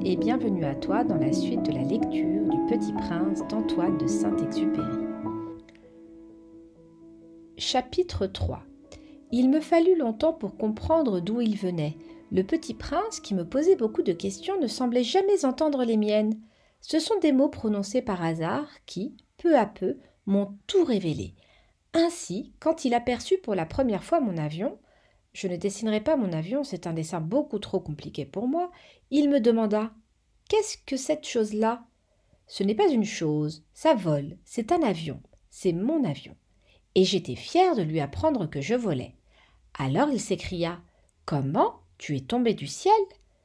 et bienvenue à toi dans la suite de la lecture du Petit Prince d'Antoine de Saint-Exupéry. Chapitre 3. Il me fallut longtemps pour comprendre d'où il venait. Le petit prince, qui me posait beaucoup de questions, ne semblait jamais entendre les miennes. Ce sont des mots prononcés par hasard qui, peu à peu, m'ont tout révélé. Ainsi, quand il aperçut pour la première fois mon avion, je ne dessinerai pas mon avion, c'est un dessin beaucoup trop compliqué pour moi, il me demanda « Qu'est-ce que cette chose-là » Ce n'est pas une chose, ça vole, c'est un avion, c'est mon avion. Et j'étais fière de lui apprendre que je volais. Alors il s'écria « Comment ? Tu es tombé du ciel ?»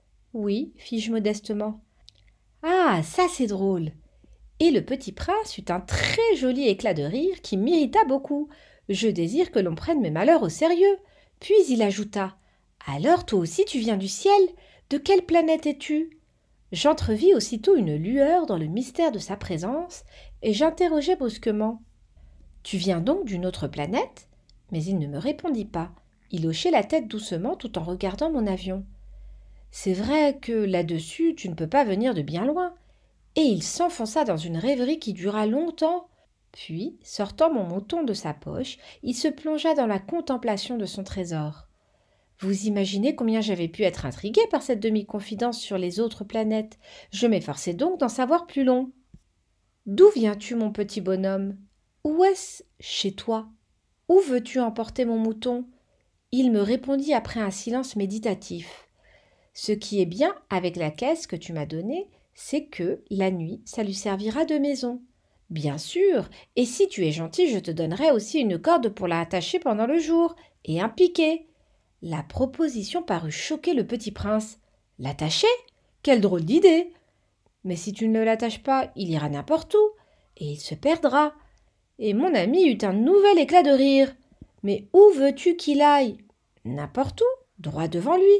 « Oui, fis-je modestement. »« Ah, ça c'est drôle !» Et le petit prince eut un très joli éclat de rire qui m'irrita beaucoup. Je désire que l'on prenne mes malheurs au sérieux. Puis il ajouta « Alors toi aussi tu viens du ciel ? De quelle planète es-tu » J'entrevis aussitôt une lueur dans le mystère de sa présence et j'interrogeai brusquement « Tu viens donc d'une autre planète ?» Mais il ne me répondit pas. Il hochait la tête doucement tout en regardant mon avion. « C'est vrai que là-dessus tu ne peux pas venir de bien loin. » Et il s'enfonça dans une rêverie qui dura longtemps. Puis, sortant mon mouton de sa poche, il se plongea dans la contemplation de son trésor. Vous imaginez combien j'avais pu être intriguée par cette demi-confidence sur les autres planètes. Je m'efforçai donc d'en savoir plus long. « D'où viens-tu, mon petit bonhomme ? Où est-ce chez toi ? Où veux-tu emporter mon mouton ?» Il me répondit après un silence méditatif. « Ce qui est bien avec la caisse que tu m'as donnée, c'est que, la nuit, ça lui servira de maison. »« Bien sûr, et si tu es gentil, je te donnerai aussi une corde pour la attacher pendant le jour, et un piquet. » La proposition parut choquer le petit prince. « L'attacher ? Quelle drôle d'idée ! Mais si tu ne l'attaches pas, il ira n'importe où, et il se perdra. » Et mon ami eut un nouvel éclat de rire. « Mais où veux-tu qu'il aille ? » ?»« N'importe où, droit devant lui. »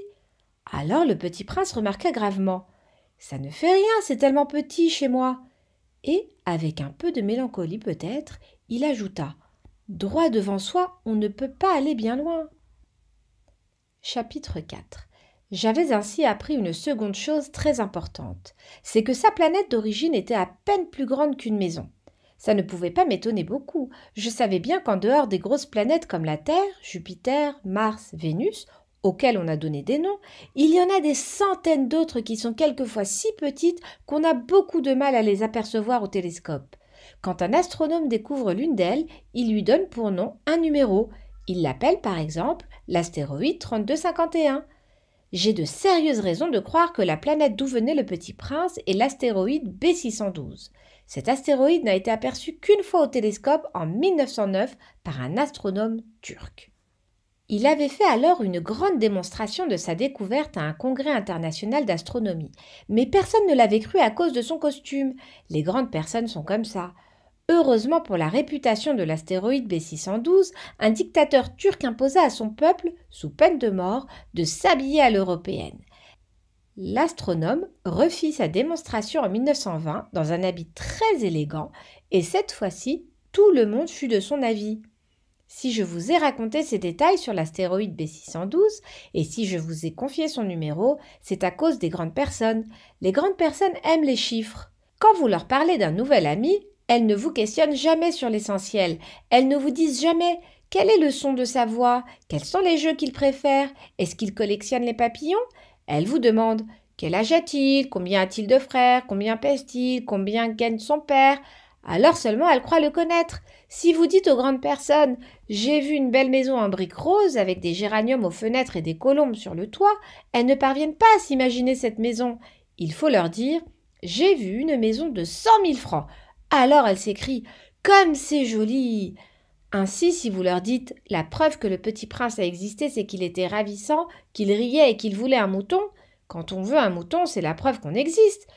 Alors le petit prince remarqua gravement. « Ça ne fait rien, c'est tellement petit chez moi. » Et, avec un peu de mélancolie peut-être, il ajouta « Droit devant soi, on ne peut pas aller bien loin. » Chapitre 4. J'avais ainsi appris une seconde chose très importante. C'est que sa planète d'origine était à peine plus grande qu'une maison. Ça ne pouvait pas m'étonner beaucoup. Je savais bien qu'en dehors des grosses planètes comme la Terre, Jupiter, Mars, Vénus, auxquelles on a donné des noms, il y en a des centaines d'autres qui sont quelquefois si petites qu'on a beaucoup de mal à les apercevoir au télescope. Quand un astronome découvre l'une d'elles, il lui donne pour nom un numéro. Il l'appelle par exemple l'astéroïde 3251. J'ai de sérieuses raisons de croire que la planète d'où venait le petit prince est l'astéroïde B612. Cet astéroïde n'a été aperçu qu'une fois au télescope en 1909 par un astronome turc. Il avait fait alors une grande démonstration de sa découverte à un congrès international d'astronomie. Mais personne ne l'avait cru à cause de son costume. Les grandes personnes sont comme ça. Heureusement pour la réputation de l'astéroïde B612, un dictateur turc imposa à son peuple, sous peine de mort, de s'habiller à l'européenne. L'astronome refit sa démonstration en 1920 dans un habit très élégant et cette fois-ci, tout le monde fut de son avis. Si je vous ai raconté ces détails sur l'astéroïde B612 et si je vous ai confié son numéro, c'est à cause des grandes personnes. Les grandes personnes aiment les chiffres. Quand vous leur parlez d'un nouvel ami, elles ne vous questionnent jamais sur l'essentiel. Elles ne vous disent jamais quel est le son de sa voix, quels sont les jeux qu'il préfère, est-ce qu'il collectionne les papillons. Elles vous demandent quel âge a-t-il, combien a-t-il de frères, combien pèse-t-il, combien gagne son père. Alors seulement elles croient le connaître. Si vous dites aux grandes personnes « J'ai vu une belle maison en briques roses avec des géraniums aux fenêtres et des colombes sur le toit », elles ne parviennent pas à s'imaginer cette maison. Il faut leur dire « J'ai vu une maison de 100 000 francs ». Alors elles s'écrient « Comme c'est joli !» Ainsi, si vous leur dites « La preuve que le petit prince a existé, c'est qu'il était ravissant, qu'il riait et qu'il voulait un mouton », quand on veut un mouton, c'est la preuve qu'on existe.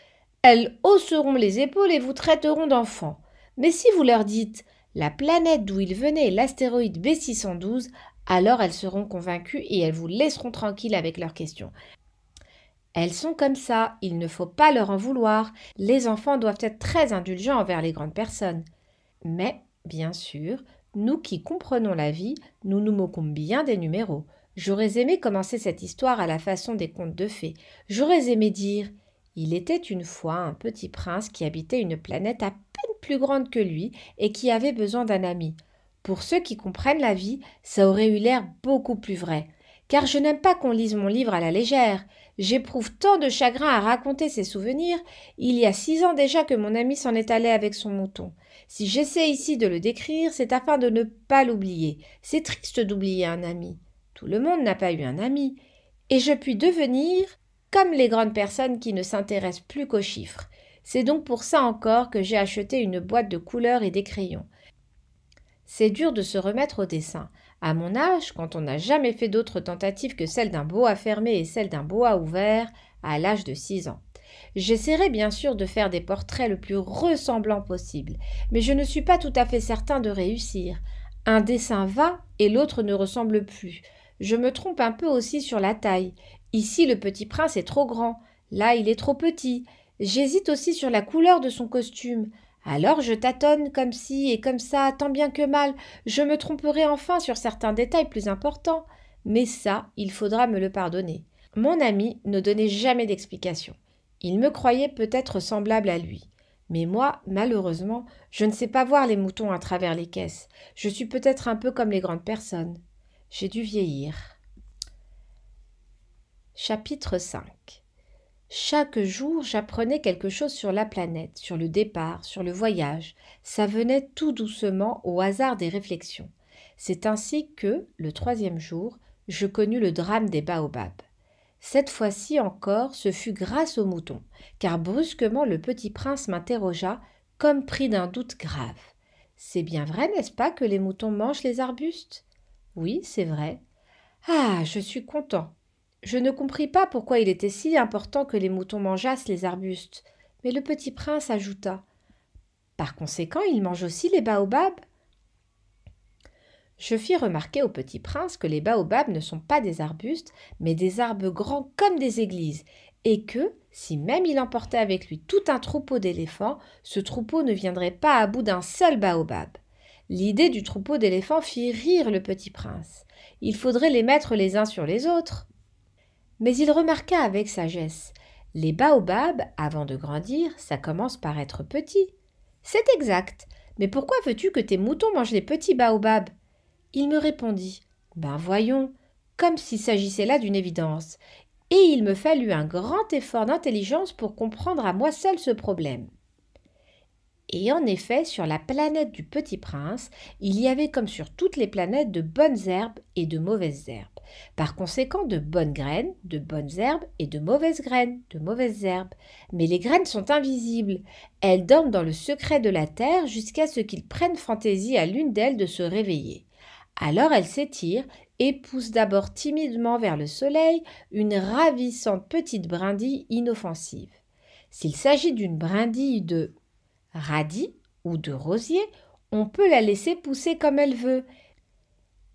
Elles hausseront les épaules et vous traiteront d'enfant. Mais si vous leur dites « La planète d'où il venait est l'astéroïde B612 », alors elles seront convaincues et elles vous laisseront tranquille avec leurs questions. Elles sont comme ça, il ne faut pas leur en vouloir. Les enfants doivent être très indulgents envers les grandes personnes. Mais, bien sûr, nous qui comprenons la vie, nous nous moquons bien des numéros. J'aurais aimé commencer cette histoire à la façon des contes de fées. J'aurais aimé dire Il était une fois un petit prince qui habitait une planète à peine plus grande que lui et qui avait besoin d'un ami. Pour ceux qui comprennent la vie, ça aurait eu l'air beaucoup plus vrai. Car je n'aime pas qu'on lise mon livre à la légère. J'éprouve tant de chagrin à raconter ces souvenirs. Il y a 6 ans déjà que mon ami s'en est allé avec son mouton. Si j'essaie ici de le décrire, c'est afin de ne pas l'oublier. C'est triste d'oublier un ami. Tout le monde n'a pas eu un ami. Et je puis devenir comme les grandes personnes qui ne s'intéressent plus qu'aux chiffres. C'est donc pour ça encore que j'ai acheté une boîte de couleurs et des crayons. C'est dur de se remettre au dessin. À mon âge, quand on n'a jamais fait d'autres tentatives que celle d'un boa fermé et celle d'un boa ouvert, à l'âge de 6 ans. J'essaierai bien sûr de faire des portraits le plus ressemblants possible, mais je ne suis pas tout à fait certain de réussir. Un dessin va et l'autre ne ressemble plus. Je me trompe un peu aussi sur la taille. Ici, le petit prince est trop grand. Là, il est trop petit. J'hésite aussi sur la couleur de son costume. Alors je tâtonne comme ci et comme ça, tant bien que mal. Je me tromperai enfin sur certains détails plus importants. Mais ça, il faudra me le pardonner. Mon ami ne donnait jamais d'explication. Il me croyait peut-être semblable à lui. Mais moi, malheureusement, je ne sais pas voir les moutons à travers les caisses. Je suis peut-être un peu comme les grandes personnes. J'ai dû vieillir. Chapitre 5. Chaque jour, j'apprenais quelque chose sur la planète, sur le départ, sur le voyage. Ça venait tout doucement au hasard des réflexions. C'est ainsi que, le 3e jour, je connus le drame des baobabs. Cette fois-ci encore, ce fut grâce aux moutons, car brusquement le petit prince m'interrogea, comme pris d'un doute grave. « C'est bien vrai, n'est-ce pas, que les moutons mangent les arbustes ?»« Oui, c'est vrai. »« Ah, je suis content. » Je ne compris pas pourquoi il était si important que les moutons mangeassent les arbustes, mais le petit prince ajouta « Par conséquent, ils mangent aussi les baobabs ?» Je fis remarquer au petit prince que les baobabs ne sont pas des arbustes, mais des arbres grands comme des églises, et que, si même il emportait avec lui tout un troupeau d'éléphants, ce troupeau ne viendrait pas à bout d'un seul baobab. L'idée du troupeau d'éléphants fit rire le petit prince. Il faudrait les mettre les uns sur les autres. Mais il remarqua avec sagesse. Les baobabs, avant de grandir, ça commence par être petit. C'est exact. Mais pourquoi veux-tu que tes moutons mangent les petits baobabs ? Il me répondit. Ben voyons, comme s'il s'agissait là d'une évidence. Et il me fallut un grand effort d'intelligence pour comprendre à moi seul ce problème. Et en effet, sur la planète du Petit Prince, il y avait comme sur toutes les planètes de bonnes herbes et de mauvaises herbes. Par conséquent, de bonnes graines, de bonnes herbes et de mauvaises graines, de mauvaises herbes. Mais les graines sont invisibles. Elles dorment dans le secret de la terre jusqu'à ce qu'il prenne fantaisie à l'une d'elles de se réveiller. Alors elles s'étirent et poussent d'abord timidement vers le soleil une ravissante petite brindille inoffensive. S'il s'agit d'une brindille de radis ou de rosier, on peut la laisser pousser comme elle veut.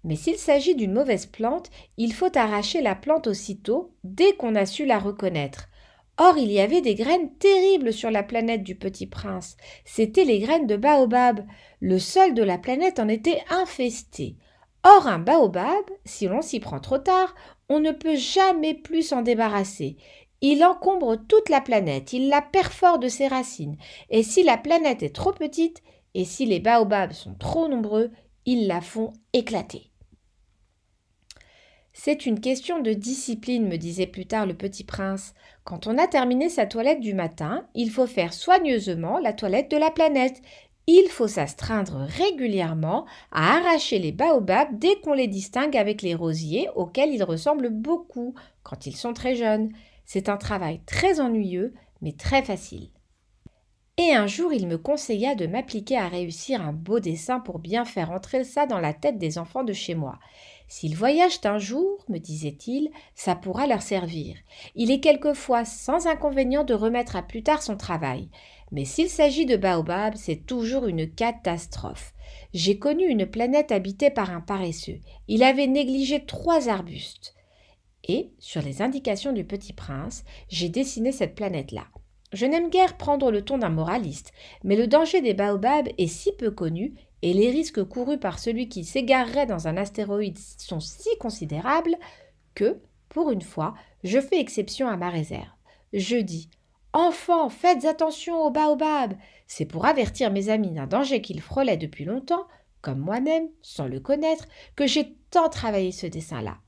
Mais s'il s'agit d'une mauvaise plante, il faut arracher la plante aussitôt, dès qu'on a su la reconnaître. Or, il y avait des graines terribles sur la planète du Petit Prince. C'étaient les graines de baobab. Le sol de la planète en était infesté. Or, un baobab, si l'on s'y prend trop tard, on ne peut jamais plus s'en débarrasser. Il encombre toute la planète, il la perfore de ses racines. Et si la planète est trop petite, et si les baobabs sont trop nombreux, ils la font éclater. C'est une question de discipline, me disait plus tard le petit prince. Quand on a terminé sa toilette du matin, il faut faire soigneusement la toilette de la planète. Il faut s'astreindre régulièrement à arracher les baobabs dès qu'on les distingue avec les rosiers auxquels ils ressemblent beaucoup quand ils sont très jeunes. C'est un travail très ennuyeux, mais très facile. Et un jour, il me conseilla de m'appliquer à réussir un beau dessin pour bien faire entrer ça dans la tête des enfants de chez moi. S'ils voyagent un jour, me disait-il, ça pourra leur servir. Il est quelquefois sans inconvénient de remettre à plus tard son travail. Mais s'il s'agit de baobab, c'est toujours une catastrophe. J'ai connu une planète habitée par un paresseux. Il avait négligé 3 arbustes. Et, sur les indications du petit prince, j'ai dessiné cette planète-là. Je n'aime guère prendre le ton d'un moraliste, mais le danger des baobabs est si peu connu et les risques courus par celui qui s'égarerait dans un astéroïde sont si considérables que, pour une fois, je fais exception à ma réserve. Je dis Enfants, faites attention aux baobabs. C'est pour avertir mes amis d'un danger qu'ils frôlaient depuis longtemps, comme moi-même, sans le connaître, que j'ai tant travaillé ce dessin-là.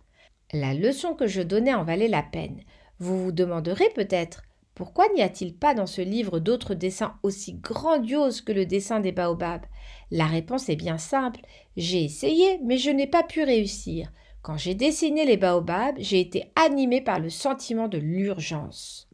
La leçon que je donnais en valait la peine. Vous vous demanderez peut-être pourquoi n'y a-t-il pas dans ce livre d'autres dessins aussi grandioses que le dessin des baobabs? La réponse est bien simple. J'ai essayé, mais je n'ai pas pu réussir. Quand j'ai dessiné les baobabs, j'ai été animée par le sentiment de l'urgence.